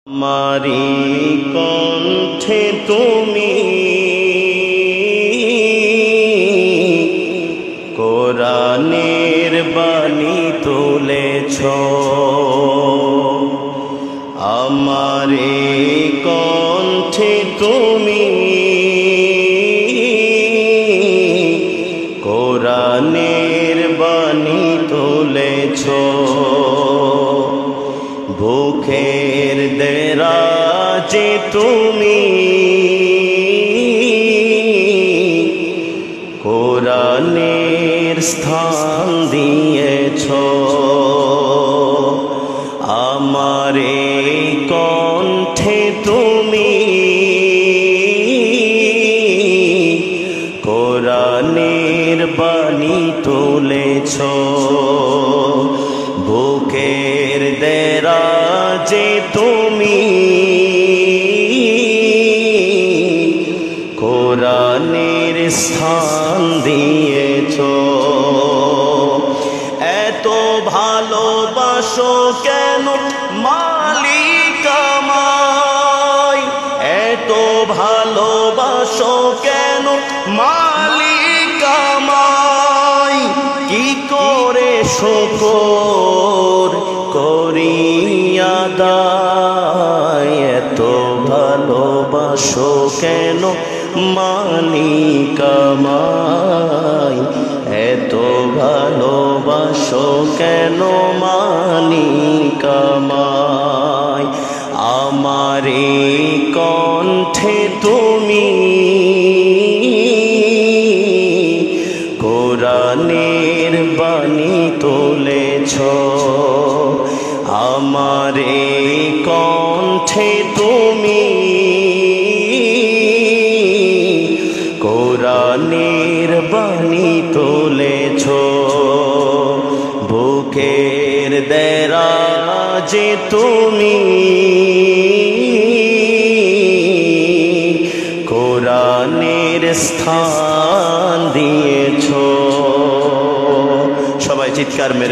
আমারি কণ্ঠে তুমি কোরআনের বাণী তুলেছ। আমারি কণ্ঠে তুমি কোরআনের বাণী তুলেছ। ভুখের দেরাজে তুমি কোরআনের স্থান দিয়েছ। আমার এই কণ্ঠে তুমি কোরআনের বাণী তুলেছ। বুকের দেরাজে তুমি কোরআনের স্থান দিয়েছ। এত ভালোবাসো কেন মালিক আমায়, এত ভালোবাসো কেন মালিক আমায়। কি করে শুকর করি আদায়, এত ভালোবাসো কেন মালিক আমায়। এত ভালোবাসো কেন মালিক আমায়। আমার এই কণ্ঠে তুমি কোরআনের বাণী তুলেছ। আমার এই কণ্ঠে তুমি কোরআনের বাণী তুলেছ। বুকের দেরাজে তুমি কোরআনের স্থান দিয়েছ। সবাই চিৎকার মেরে